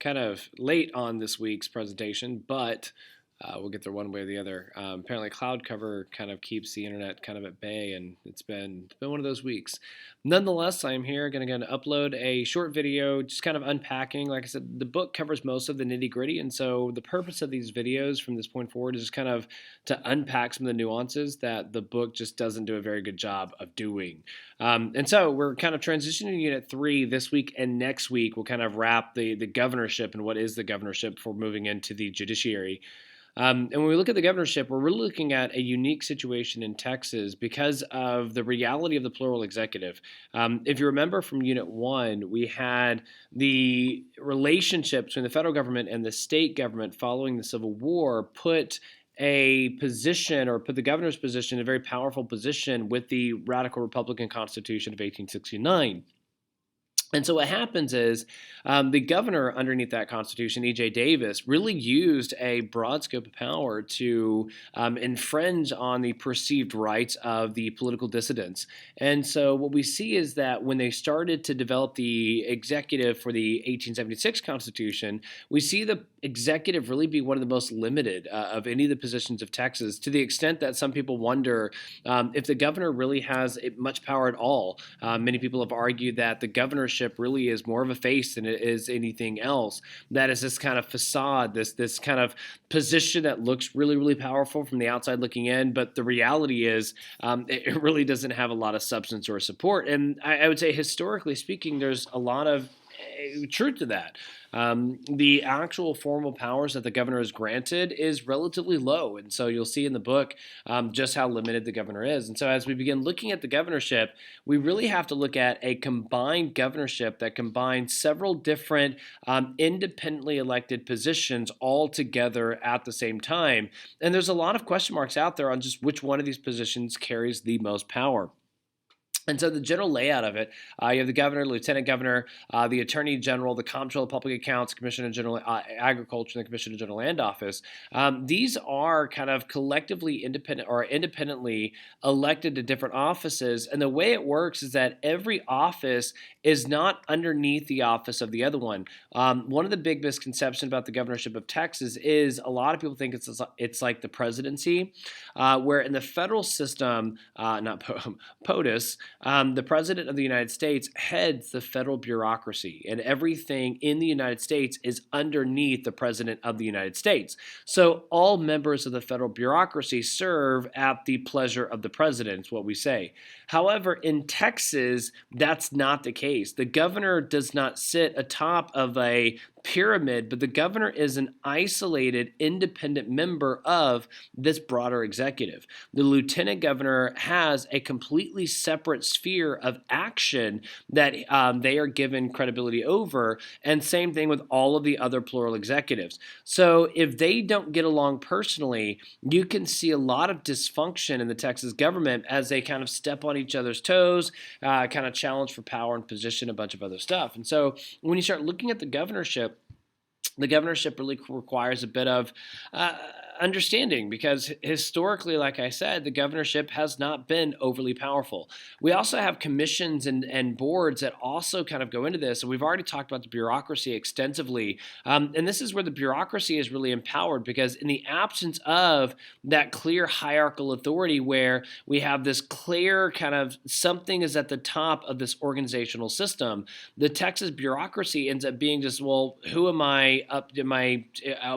kind of late on this week's presentation, but we'll get there one way or the other. Apparently, cloud cover kind of keeps the internet kind of at bay, and it's been one of those weeks. Nonetheless, I'm here going to upload a short video, just kind of unpacking. Like I said, the book covers most of the nitty gritty, and so the purpose of these videos from this point forward is just kind of to unpack some of the nuances that the book just doesn't do a very good job of doing. And so we're kind of transitioning to Unit 3 this week and next week. We'll kind of wrap the governorship and what is the governorship before moving into the judiciary. And when we look at the governorship, we're really looking at a unique situation in Texas because of the reality of the plural executive. If you remember from Unit 1, we had the relationship between the federal government and the state government following the Civil War put a position or put the governor's position in a very powerful position with the radical Republican Constitution of 1869. And so what happens is the governor underneath that constitution, E.J. Davis, really used a broad scope of power to infringe on the perceived rights of the political dissidents. And so what we see is that when they started to develop the executive for the 1876 Constitution, we see the executive really be one of the most limited of any of the positions of Texas, to the extent that some people wonder if the governor really has much power at all. Many people have argued that the governorship really is more of a face than it is anything else. That is this kind of facade, this kind of position that looks really, really powerful from the outside looking in, but the reality is it really doesn't have a lot of substance or support. And I would say, historically speaking, there's a lot of truth to that. The actual formal powers that the governor is granted is relatively low. And so you'll see in the book just how limited the governor is. And so as we begin looking at the governorship, we really have to look at a combined governorship that combines several different independently elected positions all together at the same time. And there's a lot of question marks out there on just which one of these positions carries the most power. And so the general layout of it, you have the governor, lieutenant governor, the attorney general, the comptroller of public accounts, commissioner general agriculture, and the commissioner general land office. These are kind of collectively independent or independently elected to different offices. And the way it works is that every office is not underneath the office of the other one. One of the big misconceptions about the governorship of Texas is a lot of people think it's like the presidency, where in the federal system, not POTUS, the President of the United States heads the federal bureaucracy, and everything in the United States is underneath the President of the United States. So all members of the federal bureaucracy serve at the pleasure of the President, is what we say. However, in Texas, that's not the case. The governor does not sit atop of a pyramid, but the governor is an isolated, independent member of this broader executive. The lieutenant governor has a completely separate sphere of action that they are given credibility over, and same thing with all of the other plural executives. So if they don't get along personally, you can see a lot of dysfunction in the Texas government as they kind of step on each other's toes, kind of challenge for power and position, a bunch of other stuff. And so when you start looking at the governorship really requires a bit of understanding, because historically, like I said, the governorship has not been overly powerful. We also have commissions and boards that also kind of go into this, and we've already talked about the bureaucracy extensively, and this is where the bureaucracy is really empowered, because in the absence of that clear hierarchical authority where we have this clear kind of something is at the top of this organizational system, the Texas bureaucracy ends up being just, well, who am I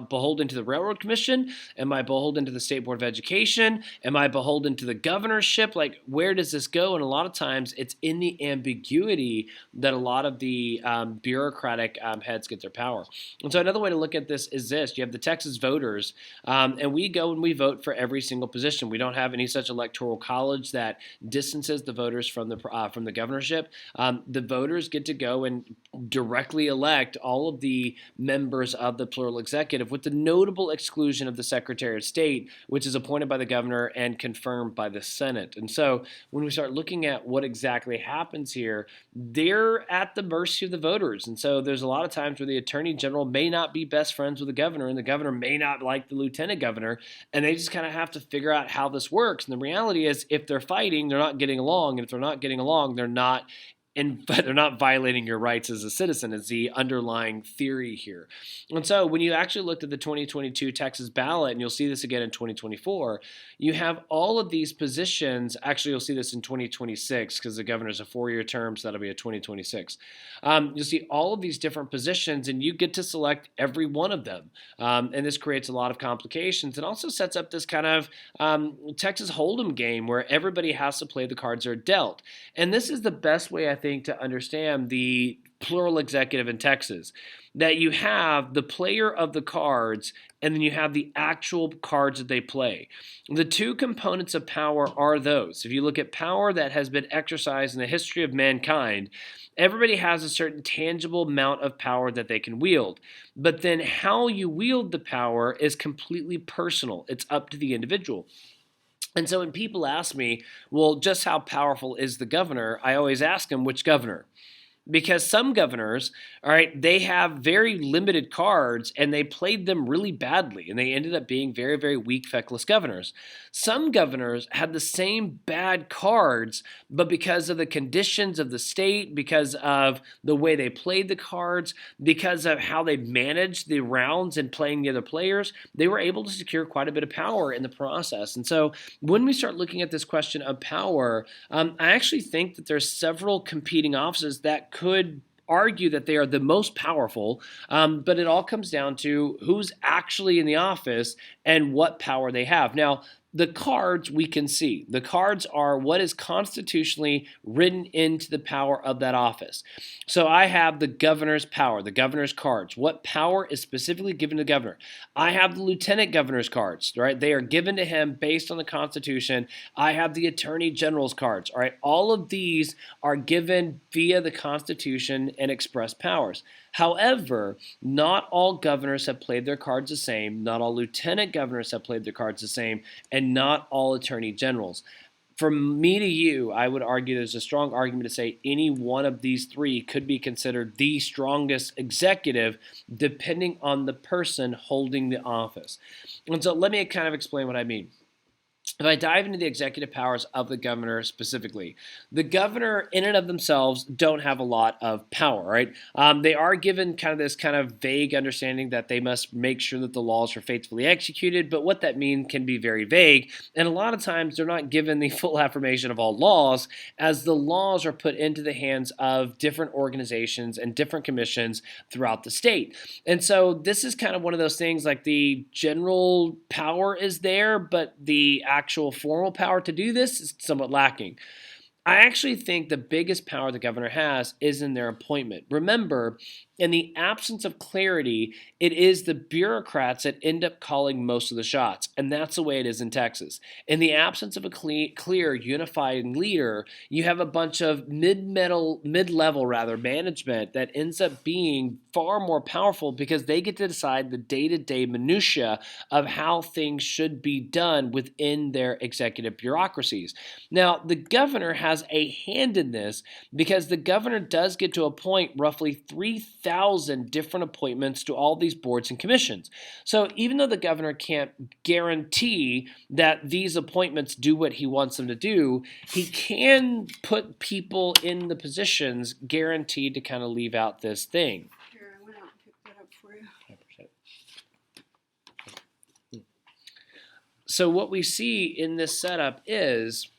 beholden to the Railroad Commission? Am I beholden to the State Board of Education? Am I beholden to the governorship? Like, where does this go? And a lot of times it's in the ambiguity that a lot of the bureaucratic heads get their power. And so another way to look at this is this. You have the Texas voters, and we go and we vote for every single position. We don't have any such electoral college that distances the voters from the governorship. The voters get to go and directly elect all of the members of the plural executive, with the notable exclusion of the Secretary of State, which is appointed by the governor and confirmed by the Senate. And so when we start looking at what exactly happens here, they're at the mercy of the voters. And so there's a lot of times where the attorney general may not be best friends with the governor, and the governor may not like the lieutenant governor, and they just kind of have to figure out how this works. And the reality is, if they're fighting, they're not getting along. And if they're not getting along, they're not but they're not violating your rights as a citizen is the underlying theory here. And so when you actually looked at the 2022 Texas ballot, and you'll see this again in 2024, you have all of these positions. Actually, you'll see this in 2026 because the governor's a 4-year term, so that'll be a 2026. You'll see all of these different positions, and you get to select every one of them. And this creates a lot of complications and also sets up this kind of Texas Hold'em game where everybody has to play the cards they're dealt. And this is the best way, I think, to understand the plural executive in Texas, that you have the player of the cards and then you have the actual cards that they play. The two components of power are those. If you look at power that has been exercised in the history of mankind, everybody has a certain tangible amount of power that they can wield. But then how you wield the power is completely personal. It's up to the individual. And so when people ask me, well, just how powerful is the governor? I always ask them, which governor? Because some governors, all right, they have very limited cards and they played them really badly and they ended up being very, very weak, feckless governors. Some governors had the same bad cards, but because of the conditions of the state, because of the way they played the cards, because of how they managed the rounds and playing the other players, they were able to secure quite a bit of power in the process. And so when we start looking at this question of power, I actually think that there's several competing offices that could argue that they are the most powerful, but it all comes down to who's actually in the office and what power they have. Now, the cards we can see. The cards are what is constitutionally written into the power of that office. So I have the governor's power, the governor's cards. What power is specifically given to the governor? I have the lieutenant governor's cards, right? They are given to him based on the Constitution. I have the attorney general's cards, all right? All of these are given via the Constitution and express powers. However, not all governors have played their cards the same, not all lieutenant governors have played their cards the same, and not all attorney generals. From me to you, I would argue there's a strong argument to say any one of these three could be considered the strongest executive depending on the person holding the office. And so let me kind of explain what I mean. If I dive into the executive powers of the governor specifically, the governor in and of themselves don't have a lot of power, right? They are given kind of this kind of vague understanding that they must make sure that the laws are faithfully executed, but what that means can be very vague. And a lot of times they're not given the full affirmation of all laws, as the laws are put into the hands of different organizations and different commissions throughout the state. And so this is kind of one of those things, like the general power is there, but the actual formal power to do this is somewhat lacking. I actually think the biggest power the governor has is in their appointment. Remember, in the absence of clarity, it is the bureaucrats that end up calling most of the shots, and that's the way it is in Texas. In the absence of a clear, unifying leader, you have a bunch of mid-level management that ends up being far more powerful because they get to decide the day-to-day minutia of how things should be done within their executive bureaucracies. Now, the governor has a hand in this because the governor does get to appoint roughly 3,000 different appointments to all these boards and commissions. So even though the governor can't guarantee that these appointments do what he wants them to do, he can put people in the positions guaranteed to kind of leave out this thing. Here, I went out and picked that up for you. 5%. So what we see in this setup is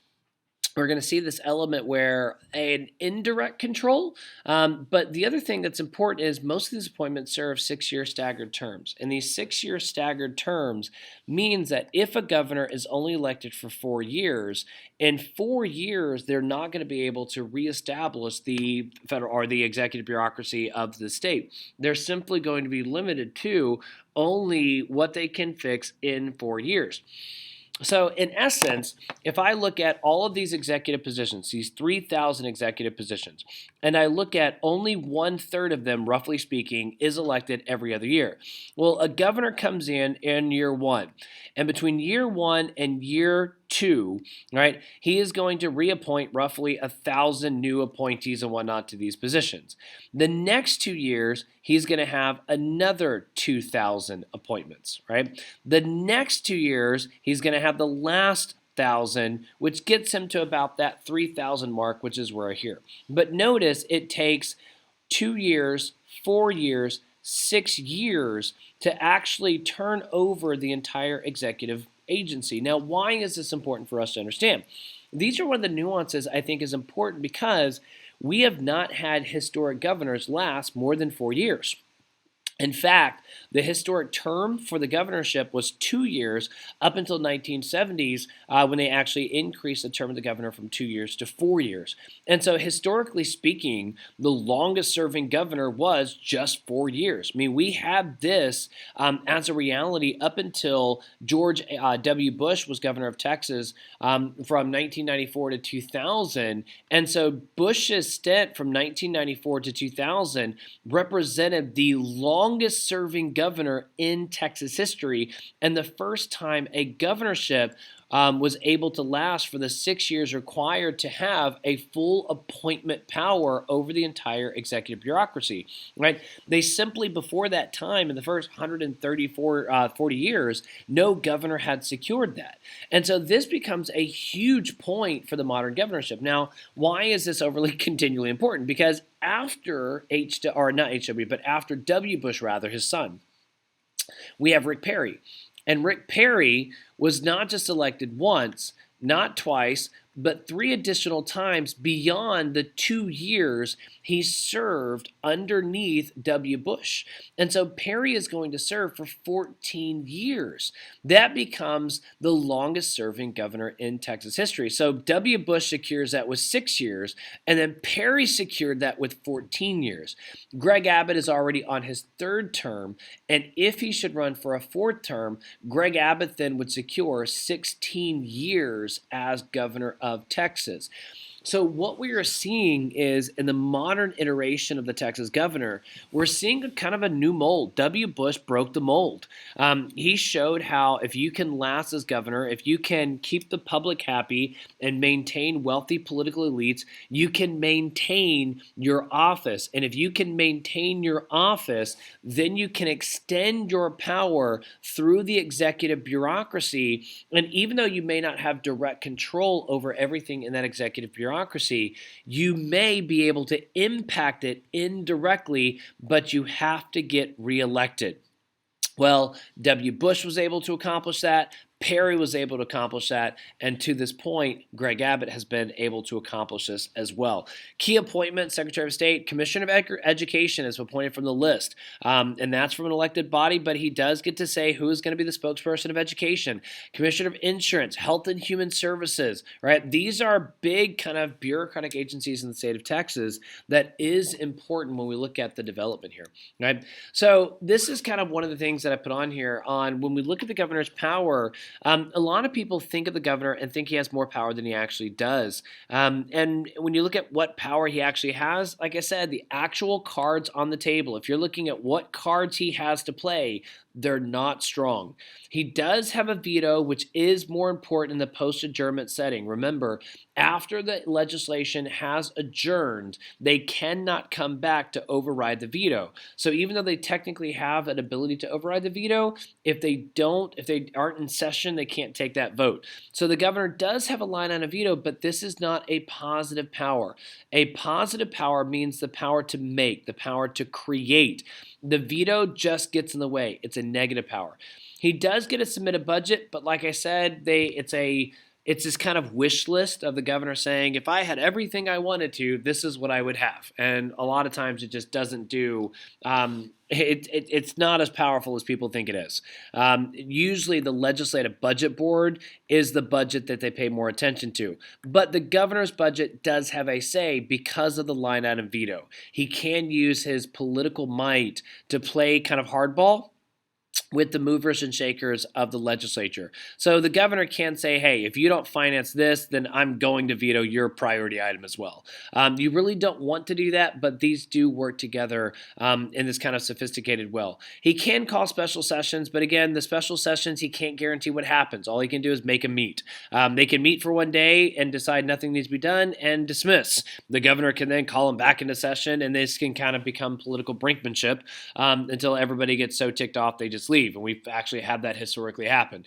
we're going to see this element where an indirect control, but the other thing that's important is most of these appointments serve 6-year staggered terms. And these 6-year staggered terms means that if a governor is only elected for 4 years, in 4 years, they're not going to be able to reestablish the federal or the executive bureaucracy of the state. They're simply going to be limited to only what they can fix in 4 years. So in essence, if I look at all of these executive positions, these 3,000 executive positions, and I look at only 1/3 of them, roughly speaking, is elected every other year. Well, a governor comes in year 1, and between year 1 and year 2, right, he is going to reappoint roughly 1,000 new appointees and whatnot to these positions. The next 2 years, he's going to have another 2,000 appointments, right? The next 2 years, he's going to have the last 8,000, which gets him to about that 3,000 mark, which is right here. But notice it takes 2 years, 4 years, 6 years to actually turn over the entire executive agency. Now, why is this important for us to understand? These are one of the nuances I think is important because we have not had historic governors last more than 4 years. In fact, the historic term for the governorship was 2 years up until 1970s when they actually increased the term of the governor from 2 years to 4 years. And so historically speaking, the longest serving governor was just 4 years. I mean, we had this as a reality up until George W. Bush was governor of Texas from 1994 to 2000. And so Bush's stint from 1994 to 2000 represented the longest serving governor in Texas history, and the first time a governorship was able to last for the 6 years required to have a full appointment power over the entire executive bureaucracy, right? They simply, before that time, in the first 40 years, no governor had secured that. And so this becomes a huge point for the modern governorship. Now, why is this overly continually important? Because after after W. Bush, his son, we have Rick Perry. And Rick Perry was not just elected once, not twice, but 3 additional times beyond the 2 years he served underneath W. Bush. And so Perry is going to serve for 14 years. That becomes the longest serving governor in Texas history. So W. Bush secures that with 6 years, and then Perry secured that with 14 years. Greg Abbott is already on his 3rd term, and if he should run for a 4th term, Greg Abbott then would secure 16 years as governor of Texas. So what we are seeing is, in the modern iteration of the Texas governor, we're seeing a kind of a new mold. W. Bush broke the mold. He showed how if you can last as governor, if you can keep the public happy and maintain wealthy political elites, you can maintain your office. And if you can maintain your office, then you can extend your power through the executive bureaucracy. And even though you may not have direct control over everything in that executive bureaucracy, you may be able to impact it indirectly, but you have to get reelected. Well, W. Bush was able to accomplish that. Perry was able to accomplish that, and to this point, Greg Abbott has been able to accomplish this as well. Key appointment: Secretary of State, Commissioner of Education is appointed from the list, and that's from an elected body, but he does get to say who is going to be the spokesperson of education. Commissioner of Insurance, Health and Human Services, right? These are big kind of bureaucratic agencies in the state of Texas that is important when we look at the development here, right? So this is kind of one of the things that I put on here on when we look at the governor's power. A lot of people think of the governor and think he has more power than he actually does. And when you look at what power he actually has, like I said, the actual cards on the table, if you're looking at what cards he has to play, they're not strong. He does have a veto, which is more important in the post-adjournment setting. Remember, after the legislation has adjourned, they cannot come back to override the veto. So even though they technically have an ability to override the veto, if they aren't in session, they can't take that vote. So the governor does have a line on a veto, but this is not a positive power. A positive power means the power to make, the power to create. The veto just gets in the way. It's a negative power. He does get to submit a budget, but like I said, it's this kind of wish list of the governor saying, if I had everything I wanted to, this is what I would have. And a lot of times it just doesn't do, it's not as powerful as people think it is. Usually the legislative budget board is the budget that they pay more attention to. But the governor's budget does have a say because of the line item veto. He can use his political might to play kind of hardball with the movers and shakers of the legislature. So the governor can say, hey, if you don't finance this, then I'm going to veto your priority item as well. You really don't want to do that, but these do work together in this kind of sophisticated way. He can call special sessions, but again, the special sessions, he can't guarantee what happens. All he can do is make them meet. They can meet for one day and decide nothing needs to be done and dismiss. The governor can then call them back into session, and this can kind of become political brinkmanship until everybody gets so ticked off they just leave. believe, and we've actually had that historically happen.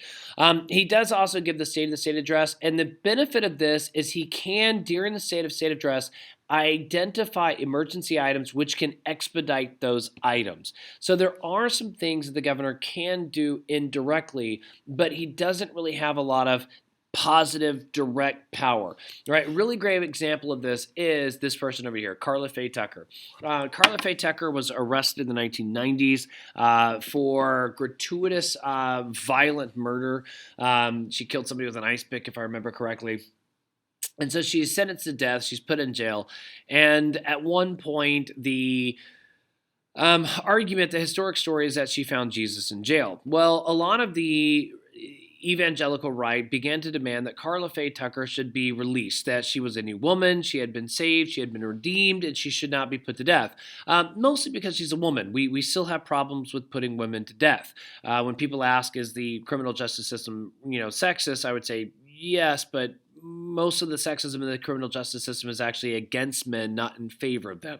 He does also give the State of the State address, and the benefit of this is he can, during the State of State address, identify emergency items which can expedite those items. So there are some things that the governor can do indirectly, but he doesn't really have a lot of positive direct power, right? A really great example of this is this person over here, Carla Faye Tucker. Carla Faye Tucker was arrested in the 1990s for gratuitous violent murder. She killed somebody with an ice pick, if I remember correctly. And so she's sentenced to death. She's put in jail. And at one point, the argument, the historic story is that she found Jesus in jail. Well, a lot of the evangelical right began to demand that Carla Faye Tucker should be released, that she was a new woman, she had been saved, she had been redeemed, and she should not be put to death. Mostly because she's a woman. We still have problems with putting women to death. When people ask, is the criminal justice system, sexist, I would say yes, but most of the sexism in the criminal justice system is actually against men, not in favor of them.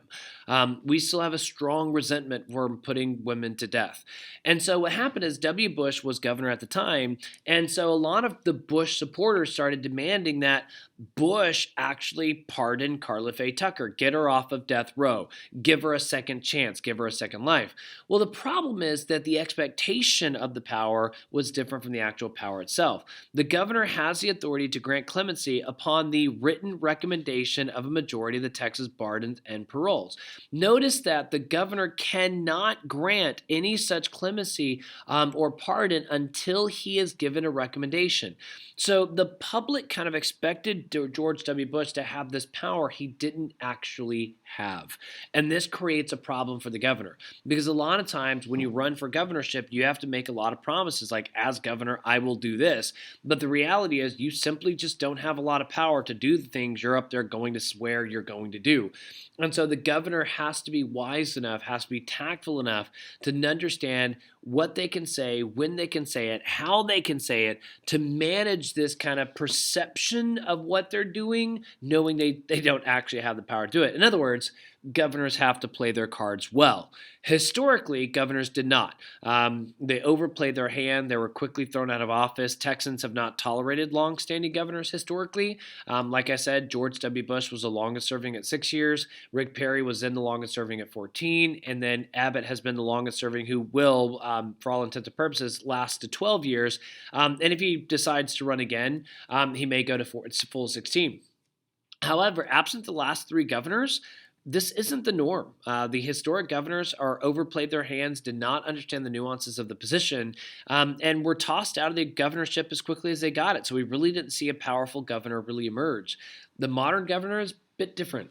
We still have a strong resentment for putting women to death. And so what happened is W. Bush was governor at the time, and so a lot of the Bush supporters started demanding that Bush actually pardon Carla Faye Tucker, get her off of death row, give her a second chance, give her a second life. Well, the problem is that the expectation of the power was different from the actual power itself. The governor has the authority to grant clemency upon the written recommendation of a majority of the Texas pardons and paroles. Notice that the governor cannot grant any such clemency or pardon until he is given a recommendation. So the public kind of expected George W. Bush to have this power he didn't actually have. And this creates a problem for the governor because a lot of times when you run for governorship, you have to make a lot of promises like, as governor, I will do this. But the reality is you simply just don't have a lot of power to do the things you're up there going to swear you're going to do. And so the governor has to be wise enough, has to be tactful enough to understand what they can say, when they can say it, how they can say it, to manage this kind of perception of what they're doing, knowing they don't actually have the power to do it. In other words, governors have to play their cards well. Historically, governors did not. They overplayed their hand. They were quickly thrown out of office. Texans have not tolerated long-standing governors historically. Like I said, George W. Bush was the longest serving at 6 years. Rick Perry was then the longest serving at 14. And then Abbott has been the longest serving, who will, for all intents and purposes, last to 12 years. And if he decides to run again, he may go to full 16. However, absent the last three governors, this isn't the norm. The historic governors overplayed their hands, did not understand the nuances of the position, and were tossed out of the governorship as quickly as they got it. So we really didn't see a powerful governor really emerge. The modern governor is bit different.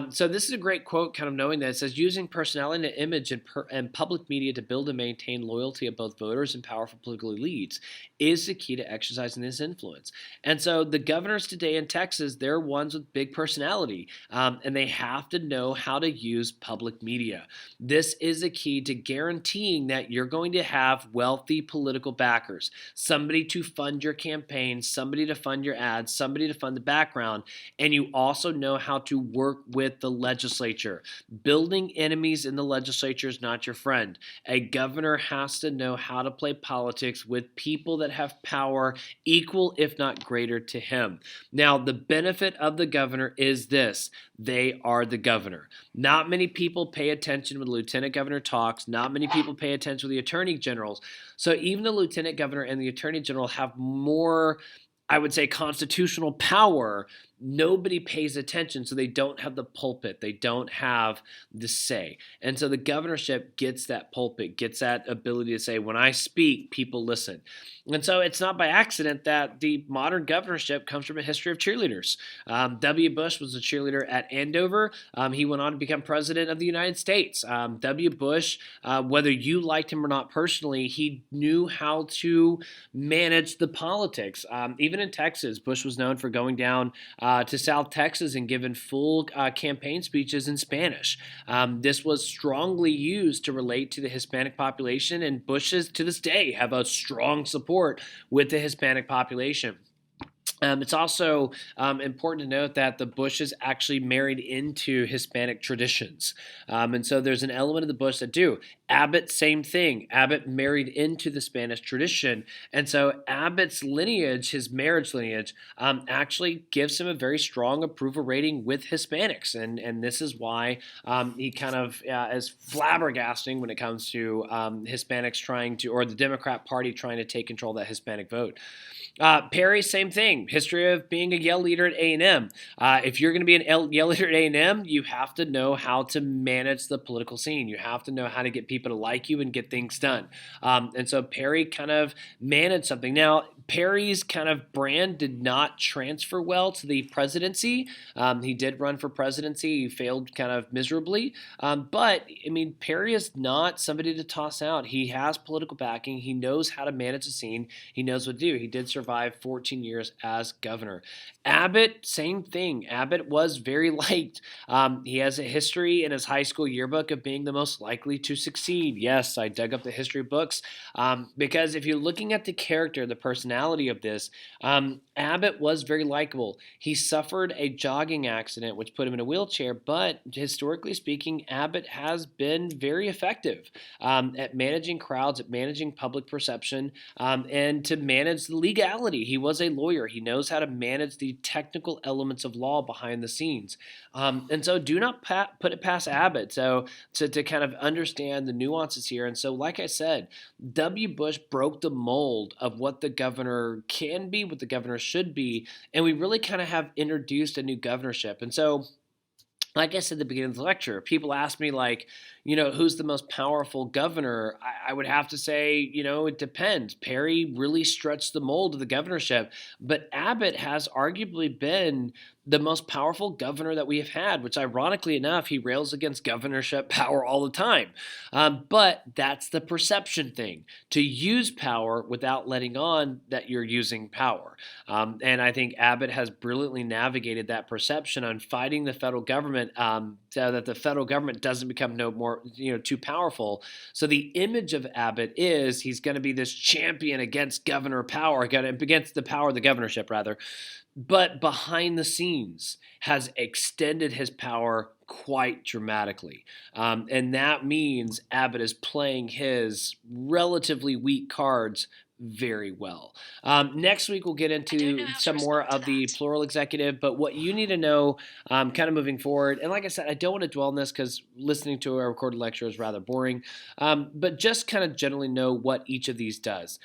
So this is a great quote, kind of knowing that it says, using personality and image and public media to build and maintain loyalty of both voters and powerful political elites is the key to exercising this influence. And so the governors today in Texas, they're ones with big personality, and they have to know how to use public media. This is a key to guaranteeing that you're going to have wealthy political backers, somebody to fund your campaign, somebody to fund your ads, somebody to fund the background, and you also know how to work with the legislature. Building enemies in the legislature is not your friend. A governor has to know how to play politics with people that have power equal, if not greater, to him. Now, the benefit of the governor is this: they are the governor. Not many people pay attention when the lieutenant governor talks. Not many people pay attention with the attorney generals. So even the lieutenant governor and the attorney general have more, I would say, constitutional power. Nobody pays attention, so they don't have the pulpit. They don't have the say. And so the governorship gets that pulpit, gets that ability to say, when I speak, people listen. And so it's not by accident that the modern governorship comes from a history of cheerleaders. W. Bush was a cheerleader at Andover. He went on to become president of the United States. W. Bush, whether you liked him or not personally, he knew how to manage the politics. Even in Texas, Bush was known for going down to South Texas and given full campaign speeches in Spanish. This was strongly used to relate to the Hispanic population, and Bushes to this day have a strong support with the Hispanic population. It's also important to note that the Bushes actually married into Hispanic traditions. And so there's an element of the Bush that do. Abbott, same thing. Abbott married into the Spanish tradition. And so Abbott's lineage, his marriage lineage, actually gives him a very strong approval rating with Hispanics. And this is why he kind of is flabbergasting when it comes to Hispanics trying to, or the Democrat Party trying to take control of that Hispanic vote. Perry, same thing. History of being a Yale leader at A&M. If you're going to be an Yale leader at A&M, you have to know how to manage the political scene. You have to know how to get people to like you and get things done. And so Perry kind of managed something. Now, Perry's kind of brand did not transfer well to the presidency. He did run for presidency. He failed kind of miserably. But, I mean, Perry is not somebody to toss out. He has political backing. He knows how to manage the scene. He knows what to do. He did survive 14 years as governor. Abbott, same thing. Abbott was very liked. He has a history in his high school yearbook of being the most likely to succeed. Yes, I dug up the history books because if you're looking at the character, the personality of this, Abbott was very likable. He suffered a jogging accident, which put him in a wheelchair, but historically speaking, Abbott has been very effective at managing crowds, at managing public perception, and to manage the legality. He was a lawyer. He knows how to manage the technical elements of law behind the scenes. And so do not put it past Abbott to kind of understand the nuances here. And so, like I said, W. Bush broke the mold of what the governor can be, what the governor should be, and we really kind of have introduced a new governorship. And so, like I said at the beginning of the lecture, people ask me, like, who's the most powerful governor? I would have to say, it depends. Perry really stretched the mold of the governorship, but Abbott has arguably been the most powerful governor that we have had, which ironically enough, he rails against governorship power all the time. But that's the perception thing, to use power without letting on that you're using power. And I think Abbott has brilliantly navigated that perception on fighting the federal government so that the federal government doesn't become too powerful. So the image of Abbott is he's going to be this champion against governor power, against the power of the governorship, rather. But behind the scenes has extended his power quite dramatically. And that means Abbott is playing his relatively weak cards very well. Next week, we'll get into some more of the plural executive, but what you need to know kind of moving forward, and like I said, I don't want to dwell on this because listening to a recorded lecture is rather boring, but just kind of generally know what each of these does.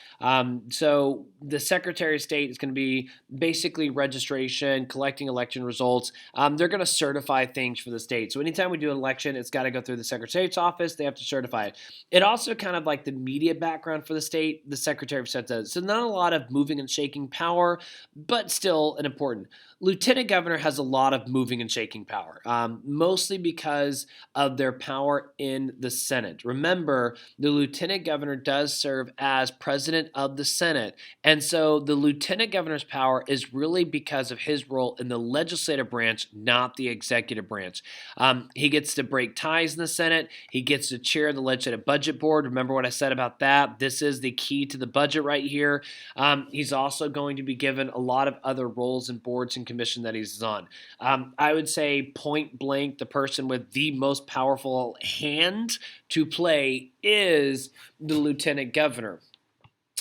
So the Secretary of State is going to be basically registration, collecting election results. They're going to certify things for the state. So anytime we do an election, it's got to go through the Secretary of State's office. They have to certify it. It also kind of like the media background for the state, the Secretary of State does. So not a lot of moving and shaking power, but still an important. Lieutenant governor has a lot of moving and shaking power, mostly because of their power in the Senate. Remember, the lieutenant governor does serve as president of the Senate, and so the lieutenant governor's power is really because of his role in the legislative branch, not the executive branch. He gets to break ties in the Senate. He gets to chair the legislative budget board. Remember what I said about that? This is the key to the budget right here. He's also going to be given a lot of other roles and boards and commission that he's on. I would say point blank, the person with the most powerful hand to play is the lieutenant governor.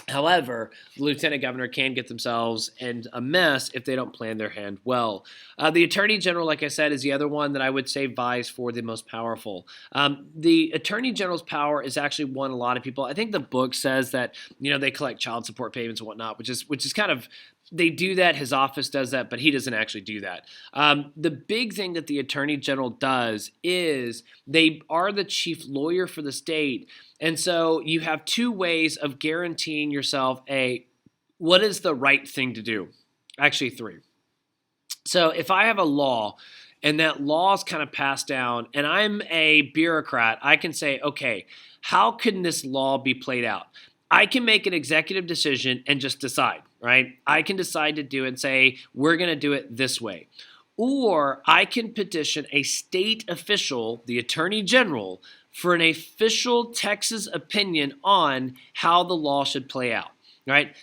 However, the lieutenant governor can get themselves in a mess if they don't plan their hand well. The attorney general, like I said, is the other one that I would say vies for the most powerful. The attorney general's power is actually one a lot of people. I think the book says that they collect child support payments and whatnot, which is kind of. They do that. His office does that, but he doesn't actually do that. The big thing that the attorney general does is they are the chief lawyer for the state. And so you have two ways of guaranteeing yourself what is the right thing to do. Actually, three. So if I have a law and that law is kind of passed down and I'm a bureaucrat, I can say, okay, how can this law be played out? I can make an executive decision and just decide, right? I can decide to do it and say, we're going to do it this way. Or I can petition a state official, the attorney general, for an official Texas opinion on how the law should play out, right?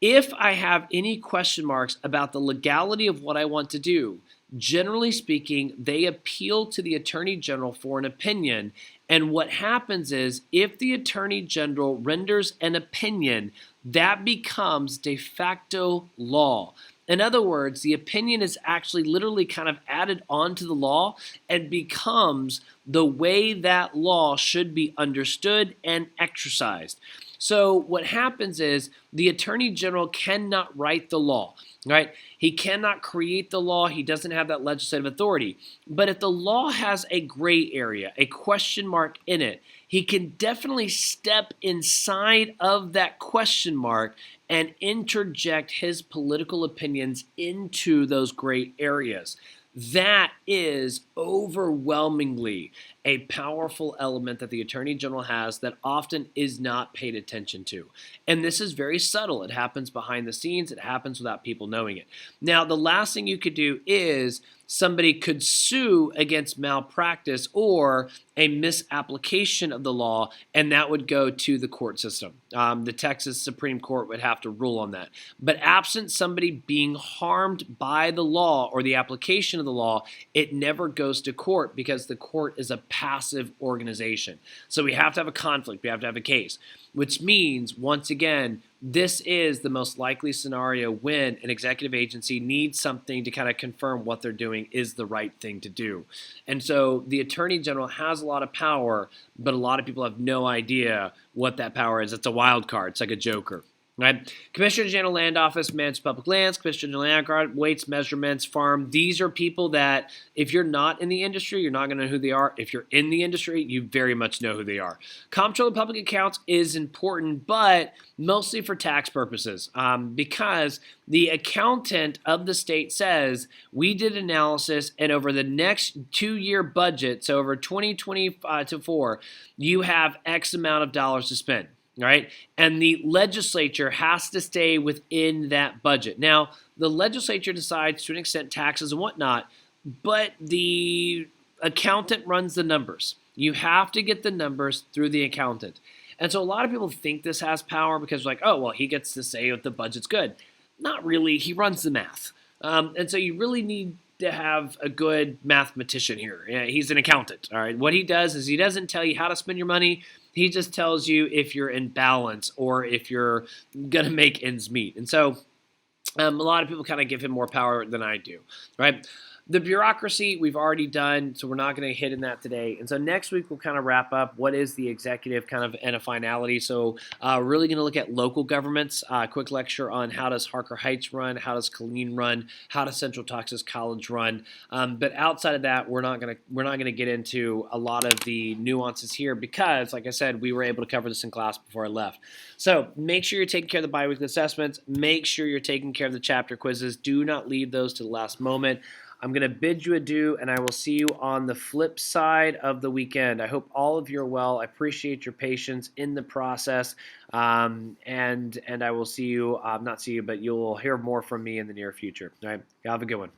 If I have any question marks about the legality of what I want to do, generally speaking, they appeal to the attorney general for an opinion, And what happens is if the Attorney General renders an opinion, that becomes de facto law. In other words, the opinion is actually literally kind of added onto the law and becomes the way that law should be understood and exercised. So what happens is the Attorney General cannot write the law, right? He cannot create the law. He doesn't have that legislative authority. But if the law has a gray area, a question mark in it, he can definitely step inside of that question mark and interject his political opinions into those gray areas. That is overwhelmingly a powerful element that the Attorney General has that often is not paid attention to. And this is very subtle. It happens behind the scenes. It happens without people knowing it. Now, the last thing you could do is somebody could sue against malpractice or a misapplication of the law, and that would go to the court system. The Texas Supreme Court would have to rule on that. But absent somebody being harmed by the law or the application of the law, it never goes to court because the court is a passive organization. So we have to have a conflict. We have to have a case, which means, once again, this is the most likely scenario when an executive agency needs something to kind of confirm what they're doing is the right thing to do. And so the Attorney General has a lot of power, but a lot of people have no idea what that power is. It's a wild card. It's like a joker. Right? Commissioner General Land Office manages public lands. Commissioner General Land Guard weights, measurements, farm. These are people that, if you're not in the industry, you're not going to know who they are. If you're in the industry, you very much know who they are. Comptroller of public accounts is important, but mostly for tax purposes, because the accountant of the state says we did analysis, and over the next 2-year budget, so over 2024, you have X amount of dollars to spend. Right? And the legislature has to stay within that budget. Now, the legislature decides to an extent taxes and whatnot, but the accountant runs the numbers. You have to get the numbers through the accountant. And so a lot of people think this has power because like, oh, well, he gets to say if the budget's good. Not really. He runs the math. And so you really need to have a good mathematician here. Yeah, he's an accountant. All right. What he does is he doesn't tell you how to spend your money. He just tells you if you're in balance or if you're going to make ends meet. And so a lot of people kind of give him more power than I do, right? The bureaucracy we've already done, so we're not going to hit in that today. And so next week we'll kind of wrap up what is the executive kind of and a finality. So really going to look at local governments. Quick lecture on how does Harker Heights run, how does Killeen run, how does Central Texas College run. But outside of that, we're not going to get into a lot of the nuances here because, like I said, we were able to cover this in class before I left. So make sure you're taking care of the biweekly assessments. Make sure you're taking care of the chapter quizzes. Do not leave those to the last moment. I'm going to bid you adieu, and I will see you on the flip side of the weekend. I hope all of you are well. I appreciate your patience in the process, and I will see you, not see you, but you'll hear more from me in the near future. All right, have a good one.